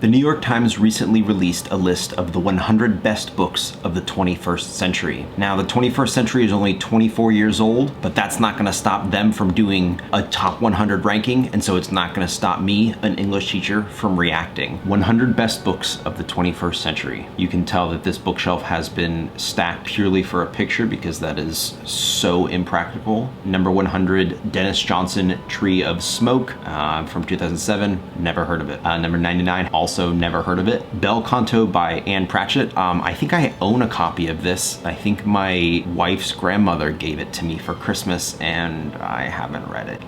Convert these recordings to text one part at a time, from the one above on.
The New York Times recently released a list of the 100 best books of the 21st century. Now, the 21st century is only 24 years old, but that's not gonna stop them from doing a top 100 ranking, and so it's not gonna stop me, an English teacher, from reacting. 100 best books of the 21st century. You can tell that this bookshelf has been stacked purely for a picture because that is so impractical. Number 100, Dennis Johnson, Tree of Smoke, from 2007, never heard of it. Number 99, also never heard of it. Bel Canto by Anne Pratchett. I think I own a copy of this. I think my wife's grandmother gave it to me for Christmas and I haven't read it.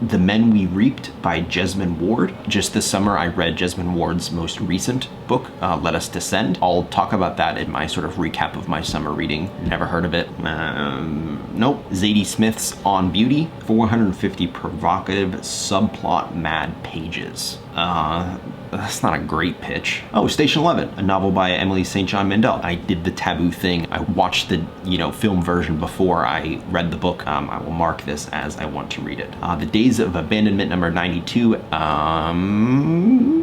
The Men We Reaped by Jesmyn Ward. Just this summer, I read Jesmyn Ward's most recent book, Let Us Descend. I'll talk about that in my sort of recap of my summer reading. Never heard of it. Nope. Zadie Smith's On Beauty. 450 provocative subplot mad pages. That's not a great pitch. Oh, Station 11, a novel by Emily St. John Mandel. I did the taboo thing. I watched the, film version before I read the book. I will mark this as I want to read it. The Days of Abandonment, number 92.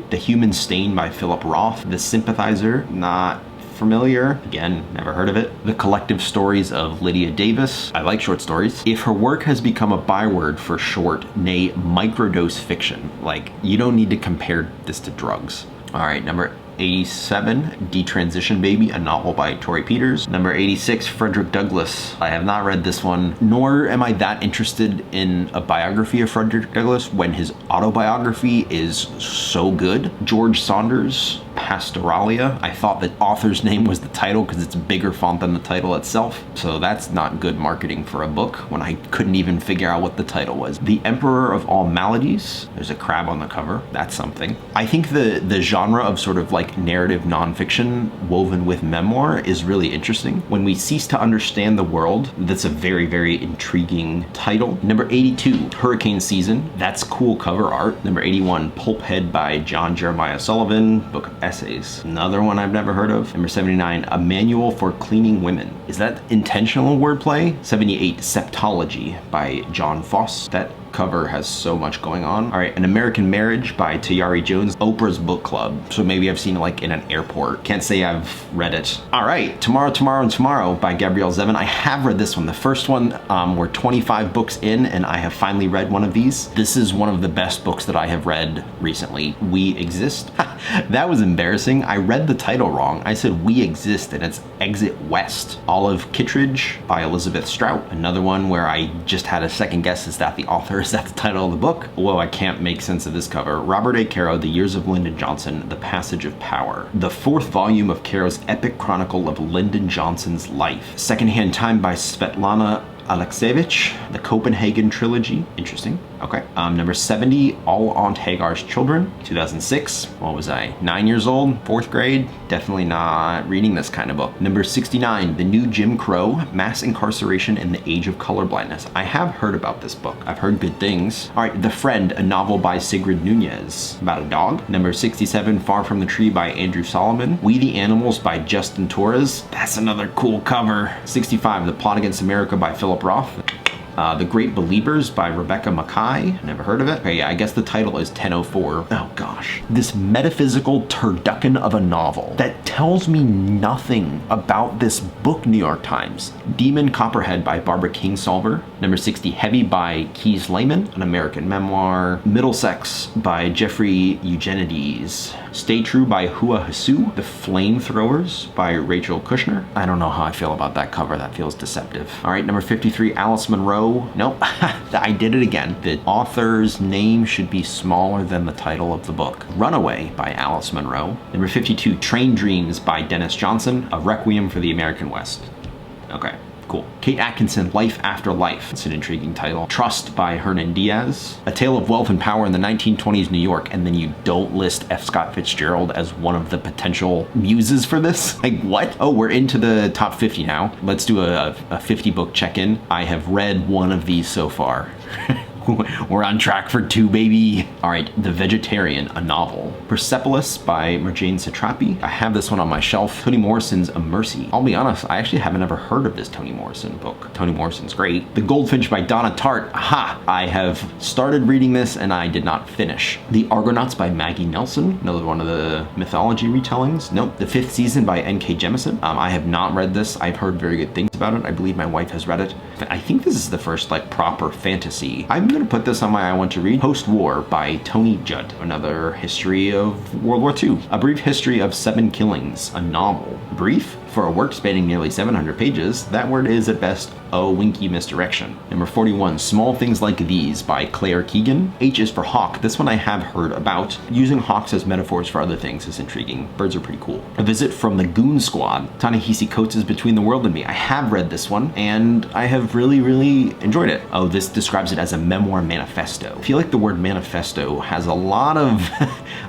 The Human Stain by Philip Roth. The Sympathizer, not familiar. Again, never heard of it. The Collective Stories of Lydia Davis. I like short stories. If her work has become a byword for short, nay, microdose fiction, like, you don't need to compare this to drugs. All right, number 87, Detransition Baby, a novel by Tori Peters. Number 86, Frederick Douglass. I have not read this one, nor am I that interested in a biography of Frederick Douglass when his autobiography is so good. George Saunders, Pastoralia. I thought the author's name was the title because it's a bigger font than the title itself, so that's not good marketing for a book when I couldn't even figure out what the title was. The Emperor of All Maladies. There's a crab on the cover. That's something. I think the genre of sort of like narrative nonfiction woven with memoir is really interesting. When We Cease to Understand the World, that's a very, very intriguing title. Number 82, Hurricane Season. That's cool cover art. Number 81, Pulphead by John Jeremiah Sullivan, book of essays. Another one I've never heard of. Number 79, A Manual for Cleaning Women. Is that intentional wordplay? 78, Septology by John Foss. That cover has so much going on. All right, An American Marriage by Tayari Jones, Oprah's book club. So maybe I've seen it like in an airport. Can't say I've read it. All right, Tomorrow, Tomorrow, and Tomorrow by Gabrielle Zevin. I have read this one. The first one, we're 25 books in and I have finally read one of these. This is one of the best books that I have read recently. We Exist. That was embarrassing. I read the title wrong. I said We Exist and it's Exit West. Olive Kittredge by Elizabeth Strout. Another one where I just had a second guess, is that the author? Is that the title of the book? Whoa, I can't make sense of this cover. Robert A. Caro, The Years of Lyndon Johnson, The Passage of Power. The fourth volume of Caro's epic chronicle of Lyndon Johnson's life. Secondhand Time by Svetlana Alexievich, the Copenhagen Trilogy. Interesting. Okay. Number 70, All Aunt Hagar's Children, 2006. What was I? 9 years old? 4th grade? Definitely not reading this kind of book. Number 69, The New Jim Crow, Mass Incarceration in the Age of Colorblindness. I have heard about this book. I've heard good things. All right, The Friend, a novel by Sigrid Nunez about a dog. Number 67, Far From the Tree by Andrew Solomon. We the Animals by Justin Torres. That's another cool cover. 65, The Plot Against America by Philip Roth. The Great Believers by Rebecca Mackay. Never heard of it. Okay, yeah, I guess the title is 1004. Oh gosh. This metaphysical turducken of a novel that tells me nothing about this book, New York Times. Demon Copperhead by Barbara Kingsolver. Number 60, Heavy by Keys Lehman, an American memoir. Middlesex by Jeffrey Eugenides. Stay True by Hua Hasu. The Flamethrowers by Rachel Kushner. I don't know how I feel about that cover. That feels deceptive. All right, number 53, Alice Munro. Nope, I did it again. The author's name should be smaller than the title of the book. Runaway by Alice Munro. Number 52, Train Dreams by Dennis Johnson. A Requiem for the American West. Okay. Cool. Kate Atkinson, Life After Life. It's an intriguing title. Trust by Hernan Diaz. A Tale of Wealth and Power in the 1920s New York, and then you don't list F. Scott Fitzgerald as one of the potential muses for this? Like, what? Oh, we're into the top 50 now. Let's do a 50 book check-in. I have read one of these so far. We're on track for 2, baby. All right, The Vegetarian, a novel. Persepolis by Marjane Satrapi. I have this one on my shelf. Toni Morrison's A Mercy. I'll be honest, I actually haven't ever heard of this Toni Morrison book. Toni Morrison's great. The Goldfinch by Donna Tartt. Aha! I have started reading this and I did not finish. The Argonauts by Maggie Nelson. Another one of the mythology retellings. Nope. The Fifth Season by N.K. Jemisin. I have not read this. I've heard very good things about it. I believe my wife has read it. I think this is the first like proper fantasy. I'm gonna put this on my I want to read. Post-War by Tony Judd. Another history of World War II. A Brief History of Seven Killings, a novel. Brief? For a work spanning nearly 700 pages, that word is at best a winky misdirection. Number 41, Small Things Like These by Claire Keegan. H is for hawk. This one I have heard about. Using hawks as metaphors for other things is intriguing. Birds are pretty cool. A Visit from the Goon Squad. Ta-Nehisi Coates' Between the World and Me. I have read this one and I have really enjoyed it. Oh, this describes it as a memoir manifesto. I feel like the word manifesto has a lot of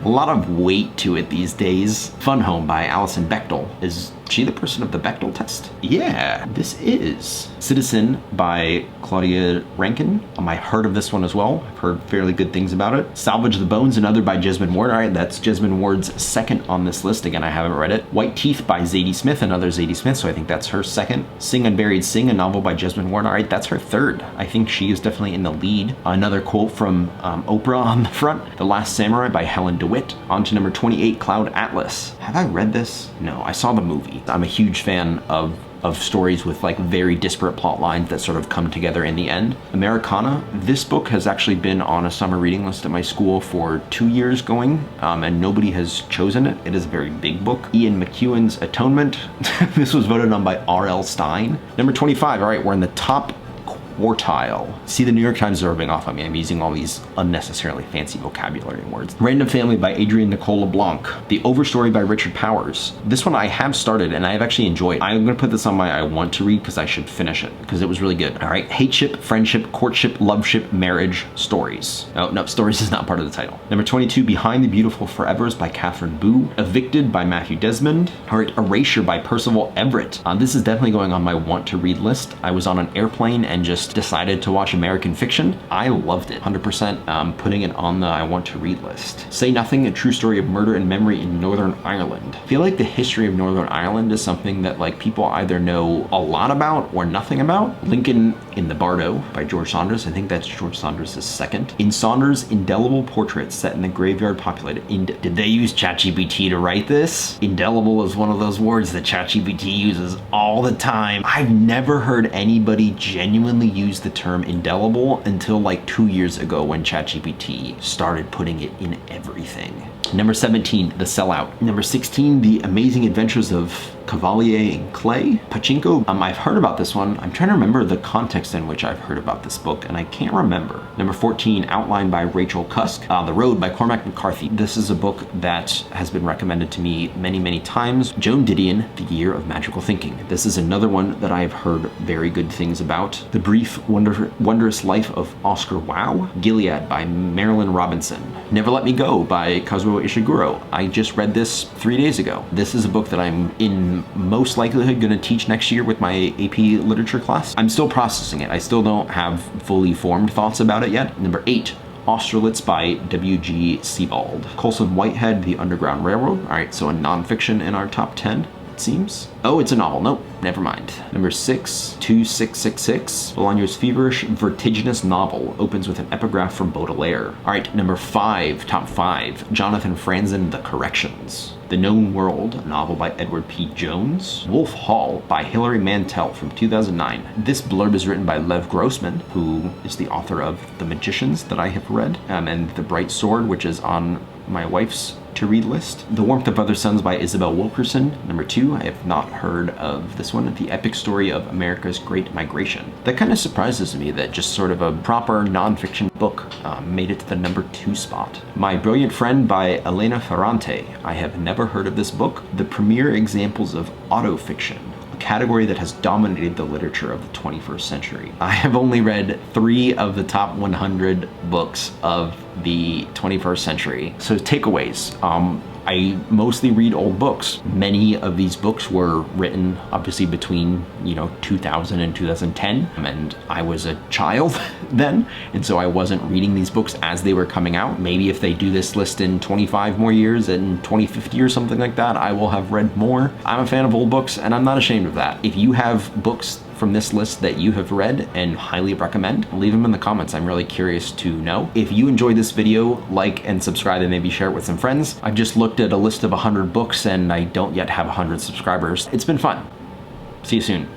a lot of weight to it these days. Fun Home by Alison Bechtel. Is she the person of the Bechdel test? Yeah, this is. Citizen by Claudia Rankin. I heard of this one as well. I've heard fairly good things about it. Salvage the Bones, another by Jesmyn Ward. All right, that's Jesmyn Ward's second on this list. Again, I haven't read it. White Teeth by Zadie Smith, another Zadie Smith, so I think that's her second. Sing Unburied Sing, a novel by Jesmyn Ward. All right, that's her third. I think she is definitely in the lead. Another quote from Oprah on the front. The Last Samurai by Helen DeWitt. On to number 28, Cloud Atlas. Have I read this? No, I saw the movie. I'm a huge fan of stories with like very disparate plot lines that sort of come together in the end. Americana. This book has actually been on a summer reading list at my school for 2 years going, and nobody has chosen it. It is a very big book. Ian McEwan's Atonement. This was voted on by R.L. Stein. Number 25. All right, we're in the top quartile. See, the New York Times is rubbing off on me. I'm using all these unnecessarily fancy vocabulary words. Random Family by Adrienne Nicole LeBlanc. The Overstory by Richard Powers. This one I have started and I have actually enjoyed. I'm gonna put this on my I want to read because I should finish it because it was really good. All right, Hateship, Friendship, Courtship, Loveship, Marriage, Stories. Oh, no, Stories is not part of the title. Number 22, Behind the Beautiful Forevers by Catherine Boo. Evicted by Matthew Desmond. All right, Erasure by Percival Everett. This is definitely going on my want to read list. I was on an airplane and just decided to watch American Fiction. I loved it, 100%, putting it on the I want to read list. Say Nothing, a true story of murder and memory in Northern Ireland. I feel like the history of Northern Ireland is something that like people either know a lot about or nothing about. Lincoln in the Bardo by George Saunders. I think that's George Saunders' second. In Saunders' indelible portrait set in the graveyard populated. Did they use ChatGPT to write this? Indelible is one of those words that ChatGPT uses all the time. I've never heard anybody genuinely use the term indelible until like 2 years ago when ChatGPT started putting it in everything. Number 17, The Sellout. Number 16, The Amazing Adventures of Cavalier and Clay. Pachinko. I've heard about this one. I'm trying to remember the context in which I've heard about this book, and I can't remember. Number 14, Outline by Rachel Cusk. The Road by Cormac McCarthy. This is a book that has been recommended to me many times. Joan Didion, The Year of Magical Thinking. This is another one that I've heard very good things about. The Brief Wondrous Life of Oscar Wilde. Gilead by Marilyn Robinson. Never Let Me Go by Kazuo Ishiguro. I just read this 3 days ago. This is a book that I'm in most likelihood going to teach next year with my AP literature class. I'm still processing it. I still don't have fully formed thoughts about it yet. Number 8, Austerlitz by W.G. Sebald. Colson Whitehead, The Underground Railroad. All right, so a nonfiction in our top 10. It seems. Oh, it's a novel. Nope, never mind. Number 6, 2666. Bolaño's feverish, vertiginous novel opens with an epigraph from Baudelaire. All right, number 5, top 5. Jonathan Franzen, The Corrections. The Known World, a novel by Edward P. Jones. Wolf Hall by Hilary Mantel from 2009. This blurb is written by Lev Grossman, who is the author of The Magicians that I have read, and The Bright Sword, which is on my wife's to-read list. The Warmth of Other Suns by Isabel Wilkerson. Number 2, I have not heard of this one. The Epic Story of America's Great Migration. That kind of surprises me that just sort of a proper nonfiction book made it to the number 2 spot. My Brilliant Friend by Elena Ferrante. I have never heard of this book. The premier examples of autofiction, a category that has dominated the literature of the 21st century. I have only read 3 of the top 100 books of the 21st century. So takeaways. I mostly read old books. Many of these books were written obviously between, 2000 and 2010, and I was a child then, and so I wasn't reading these books as they were coming out. Maybe if they do this list in 25 more years, in 2050 or something like that, I will have read more. I'm a fan of old books, and I'm not ashamed of that. If you have books from this list that you have read and highly recommend, leave them in the comments. I'm really curious to know. If you enjoyed this video, like and subscribe and maybe share it with some friends. I've just looked at a list of 100 books and I don't yet have 100 subscribers. It's been fun. See you soon.